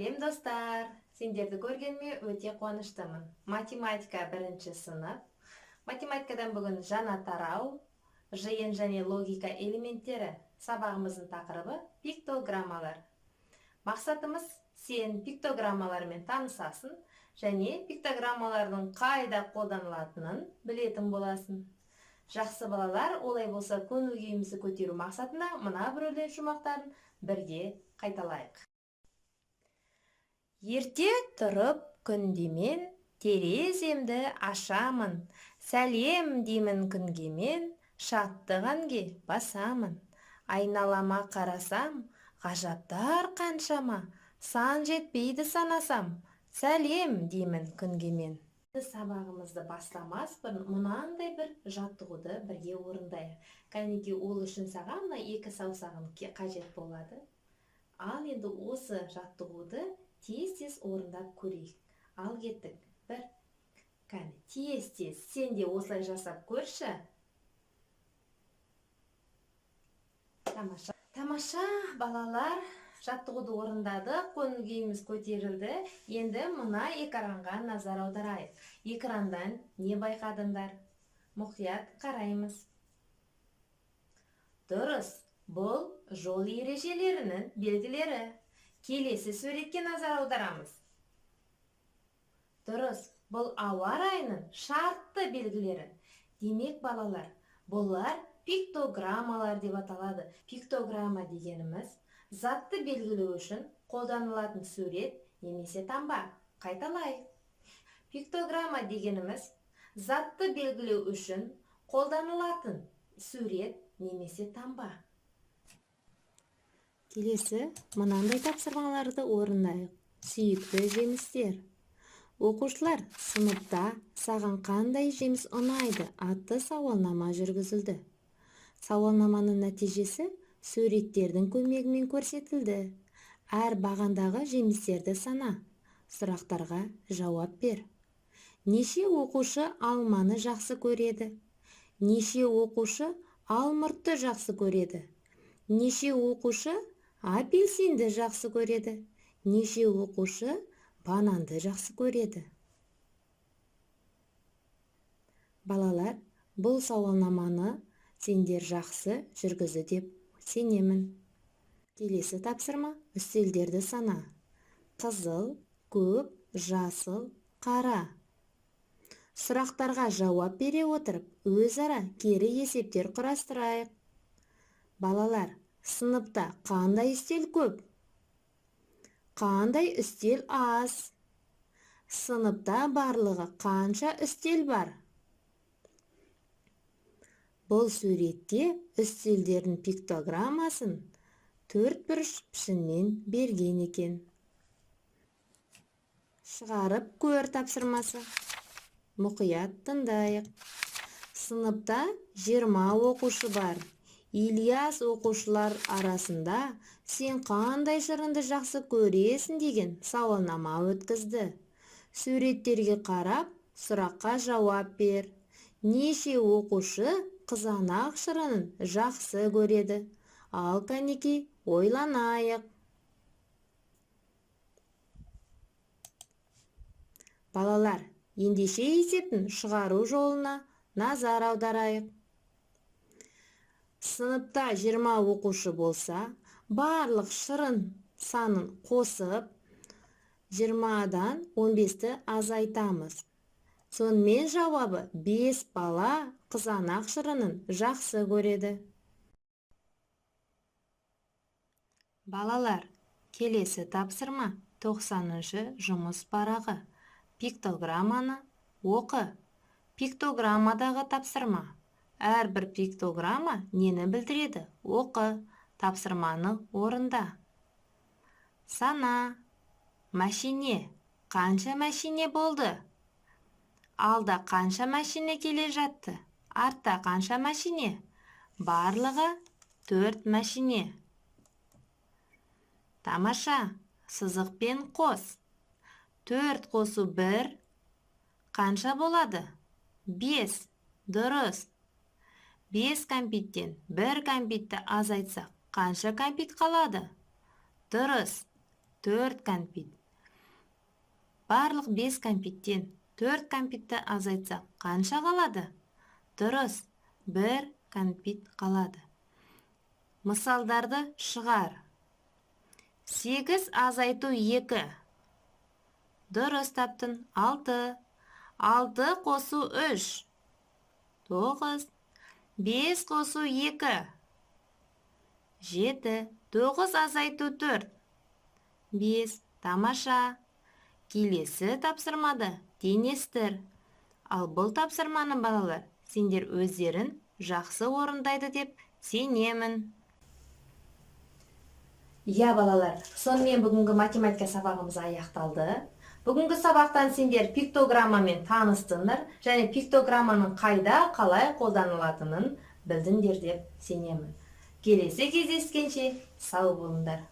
Сәлем достар, сендерді көргеніме өте қуаныштымын. Математика 1-ші сынып. Математикадан бүгін жаңа тарау, жиын және логика элементтері сабағымыздың тақырыбы пиктограммалар. Мақсатымыз сен пиктограммалармен танысасың және пиктограммалардың қайда қолданылатынын білетін боласың. Жақсы балалар, олай болса көңіл-күйімізді көтеру мақсатында мына бір өлең шумақтарын бірге қайталайық. Ерте тұрып күндемен, тереземді ашамын, сәлем деймін күнге мен, шаттық әнге басамын. Айналама қарасам, ғажаптар қаншама, сан жетпейді санасам, сәлем деймін күнге мен. Сабағымызды бастамас бұрын мынандай бір жаттығуды бірге орындайық. Кәнеки ол үшін саған екі саусағың қажет болады. Ал енді осы жаттығуды тез-тез орындап көрейік. Ал кеттік. Бір. Кәне, тез-тез. Сен де осылай жасап көрші. Тамаша, балалар. Жаттығуды орындадық, көңіл-күйіміз көтерілді. Енді мына экранға назар аударайық. Экрандан не байқадыңдар? Мұқият қараймыз. Дұрыс, бұл жол ережелерінің белгілері. Келесі суретке назар аударамыз. Дұрыс, бұл ауа райының шартты белгілері. Демек, балалар, бұлар пиктограммалар деп аталады. Пиктограмма дегеніміз затты белгілеу үшін қолданылатын сурет немесе таңба. Қайталайық. Пиктограмма дегеніміз затты белгілеу үшін қолданылатын сурет немесе таңба. Келесі мынандай тапсырмаларды орындайық. Сүйікті жемістер. Оқушылар, сыныпта саған қандай жеміс ұнайды атты сауалнама жүргізілді. Сауалнаманың нәтижесі суреттердің көмегімен көрсетілді. Әр бағандағы жемістерді сана. Сұрақтарға жауап бер. Неше оқушы алманы жақсы көреді? Неше оқушы алмұртты жақсы көреді? Неше оқушы апельсинді жақсы көреді? Неше оқушы бананды жақсы көреді? Балалар, бұл сауалнаманы сендер жақсы жүргізді деп сенемін. Келесі тапсырма үстелдерді сана. Қызыл, көк, жасыл, қара. Сұрақтарға жауап бере отырып, өзара кері есептер құрастырайық. Балалар, сыныпта қандай үстел көп? Қандай үстел аз? Сыныпта барлығы қанша үстел бар? Бұл суретте үстелдердің пиктограммасын төртбұрыш пішінмен берген екен. Шығарып көр тапсырмасы. Мұқият тыңдайық. Сыныпта 20 оқушы бар. Ильяс оқушылар арасында сен қандай жырынды жақсы көресің деген сауалнама өткізді. Суреттерге қарап, сұраққа жауап бер. Неше оқушы қызанақ шырынын жақсы көреді? Ал кәнеки, ойланайық. Балалар, ендеше есептің шығару жолына назар аударайық. Сыныпта 20 оқушы болса, барлық шырын санын қосып, 20-дан 15-ті азайтамыз. Сонымен жауабы 5 бала қызанақ шырынын жақсы көреді. Балалар, келесі тапсырма 90-шы жұмыс парағы. Пиктограмманы оқы. Пиктограммадағы тапсырма. Әрбір пиктограмма нені білдіреді? Оқы. Тапсырманы орында. Сана. Машине. Қанша машине болды? Алда қанша машине келе жатты? Артта қанша машине? Барлығы 4 машине. Тамаша, сызықпен қос. 4 қосу 1. Қанша болады? 5. Дұрыс. 5 кәмпиттен 1 кәмпитті азайтсақ, қанша кәмпит қалады? Дұрыс. 4 кәмпит. Барлық 5 кәмпиттен 4 кәмпитті азайтсақ, қанша қалады? Дұрыс, 1 кәмпит қалады. Мысалдарды шығар. 8 азайту 2. Дұрыс таптың. 6. 6 қосу 3. 9. 5 қосу 2. 7. 9 азайту 4. 5. Тамаша. Келесі тапсырмады теңестір. Ал бұл тапсырманы балалар, сендер өздерін жақсы орындайды деп сенемін. Иә балалар, сонымен бүгінгі математика сабағымыз аяқталды. Бүгінгі сабақтан сендер пиктограммамен таныстыңдар, және пиктограмманың қайда, қалай қолданылатынын білдіңдер деп сенемін. Келесі кездескенше сау болыңдар.